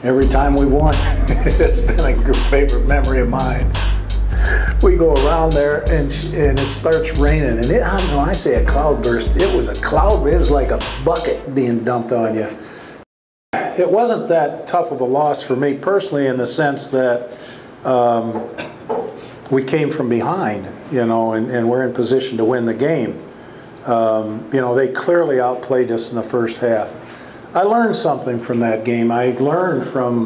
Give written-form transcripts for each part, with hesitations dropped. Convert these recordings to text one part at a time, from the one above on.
Every time we won, it's been a favorite memory of mine. We go around there and it starts raining, and when I say a cloudburst, it was a cloud. It was like a bucket being dumped on you. It wasn't that tough of a loss for me personally, in the sense that we came from behind, you know, and we're in position to win the game. You know, they clearly outplayed us in the first half. I learned something from that game. I learned from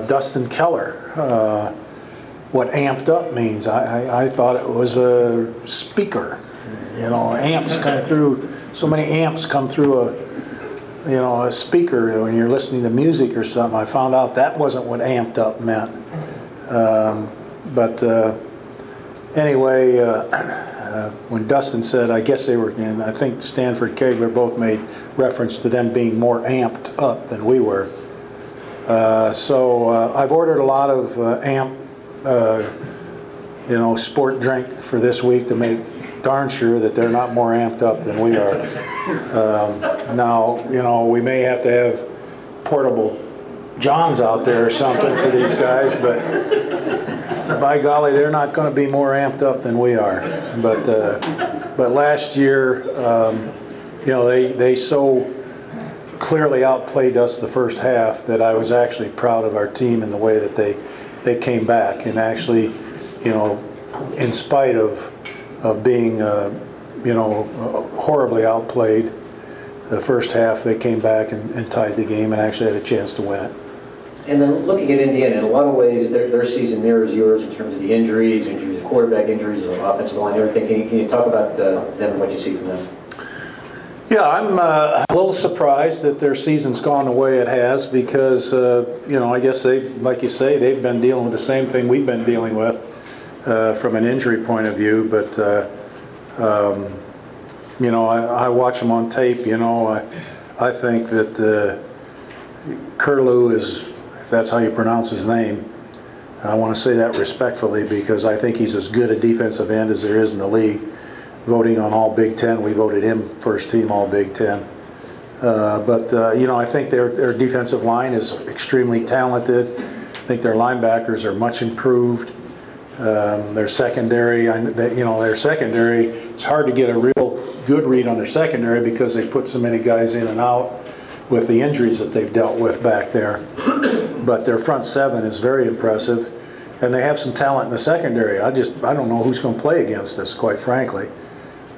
Dustin Keller what amped up means. I thought it was a speaker. You know, amps come through, so many amps come through a speaker when you're listening to music or something. I found out that wasn't what amped up meant. Anyway, when Dustin said, I guess they were, and I think Stanford Kegler both made reference to them being more amped up than we were. So I've ordered a lot of sport drink for this week to make darn sure that they're not more amped up than we are. Now, you know, we may have to have portable Johns out there or something for these guys, but by golly, they're not going to be more amped up than we are. But last year, you know, they so clearly outplayed us the first half that I was actually proud of our team in the way that they came back, and actually, you know, in spite of being you know, horribly outplayed the first half, they came back and tied the game and actually had a chance to win it. And then looking at Indiana, in a lot of ways, their season mirrors yours in terms of the injuries, quarterback injuries, offensive line, everything. Can you talk about them and what you see from them? Yeah, I'm a little surprised that their season's gone the way it has, because, you know, I guess they've, like you say, they've been dealing with the same thing we've been dealing with from an injury point of view. But, you know, I watch them on tape. You know, I think that Curlew is, if that's how you pronounce his name, I want to say that respectfully, because I think he's as good a defensive end as there is in the league. Voting on all Big Ten, we voted him first team all Big Ten. You know, I think their defensive line is extremely talented. I think their linebackers are much improved. Their secondary, it's hard to get a real good read on their secondary because they put so many guys in and out with the injuries that they've dealt with back there. But their front seven is very impressive, and they have some talent in the secondary. I don't know who's going to play against us, quite frankly.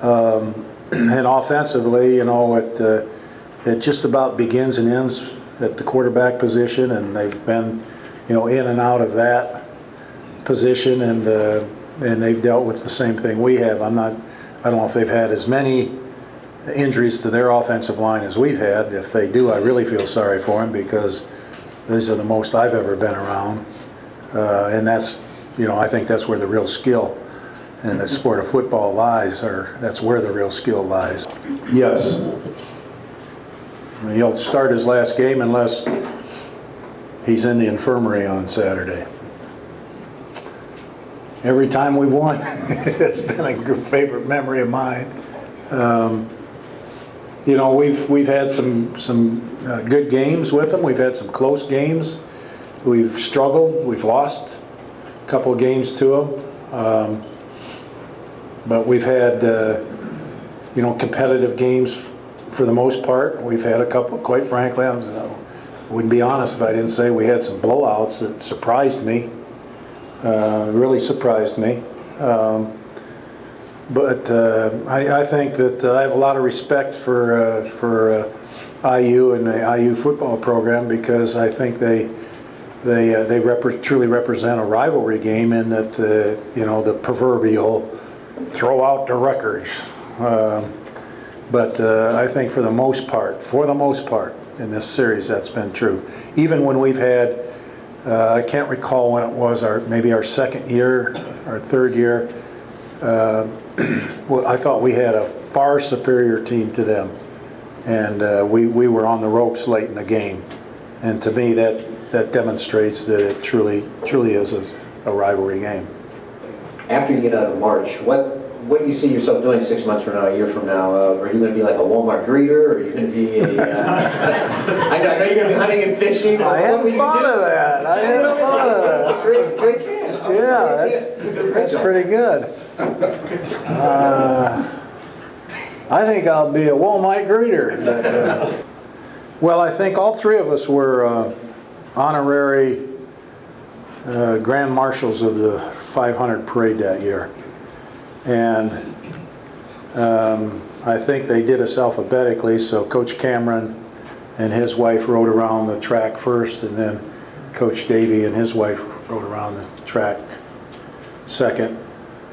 And offensively, you know, it just about begins and ends at the quarterback position, and they've been, you know, in and out of that position, and they've dealt with the same thing we have. I don't know if they've had as many injuries to their offensive line as we've had. If they do, I really feel sorry for them, because these are the most I've ever been around, and that's, you know, I think that's where the real skill in the sport of football lies, or that's where the real skill lies. Yes. I mean, he'll start his last game unless he's in the infirmary on Saturday. Every time we won, it's been a favorite memory of mine. You know, we've had some good games with them. We've had some close games. We've struggled. We've lost a couple of games to them. But we've had, you know, competitive games for the most part. We've had a couple, quite frankly, I wouldn't be honest if I didn't say we had some blowouts that surprised me, really surprised me. But I think that I have a lot of respect for IU and the IU football program, because I think they truly represent a rivalry game, in that you know, the proverbial throw out the records. But I think for the most part in this series, that's been true. Even when we've had, I can't recall when it was, maybe our second year, our third year, well, I thought we had a far superior team to them, and we were on the ropes late in the game. And to me, that demonstrates that it truly is a rivalry game. After you get out of March, what what do you see yourself doing 6 months from now, a year from now? Are you going to be like a Walmart greeter, or are you going to be a... I know you're going to be hunting and fishing. I hadn't thought of that. I hadn't thought of that. That's a great chance. Yeah, that's pretty good. I think I'll be a Walmart greeter. But, well, I think all three of us were honorary Grand Marshals of the 500 parade that year. And I think they did us alphabetically, so Coach Cameron and his wife rode around the track first, and then Coach Davey and his wife rode around the track second,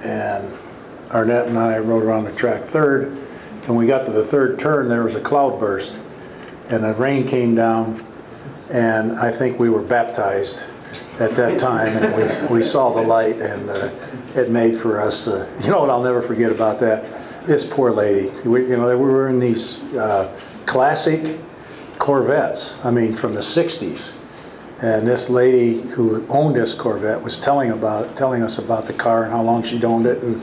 and Arnett and I rode around the track third. And we got to the third turn, there was a cloud burst, and the rain came down, and I think we were baptized at that time, and we saw the light, and it made for us, you know what I'll never forget about that? This poor lady. We were in these classic Corvettes, I mean from the 60s, and this lady who owned this Corvette was telling us about the car and how long she'd owned it, and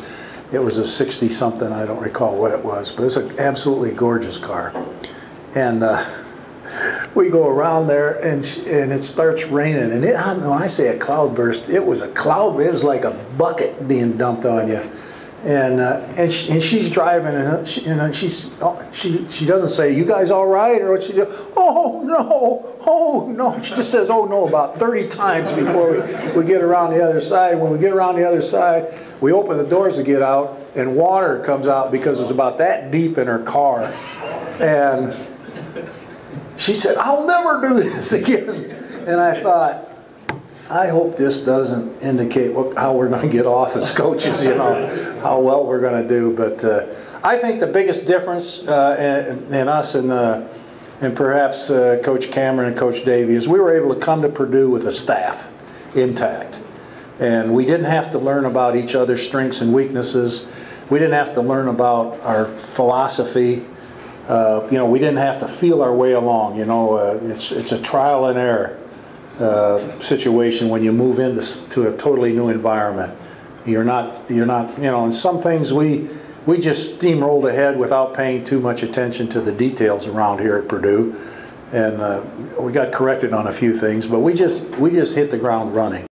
it was a 60-something, I don't recall what it was, but it's an absolutely gorgeous car. And we go around there, and it starts raining, and when I say a cloud burst, it was like a bucket being dumped on you. And she's driving, and she doesn't say, "You guys all right?" or what she says, "Oh no." She just says, "Oh no," about 30 times before we get around the other side. When we get around the other side, we open the doors to get out, and water comes out because it's about that deep in her car. And she said, "I'll never do this again." And I thought, I hope this doesn't indicate how we're going to get off as coaches, you know, how well we're going to do. But I think the biggest difference in us and perhaps Coach Cameron and Coach Davey is we were able to come to Purdue with a staff intact. And we didn't have to learn about each other's strengths and weaknesses. We didn't have to learn about our philosophy. You know, we didn't have to feel our way along. You know, it's a trial and error situation when you move into a totally new environment. You're not, you know, and some things we just steamrolled ahead without paying too much attention to the details around here at Purdue, and we got corrected on a few things, but we just hit the ground running.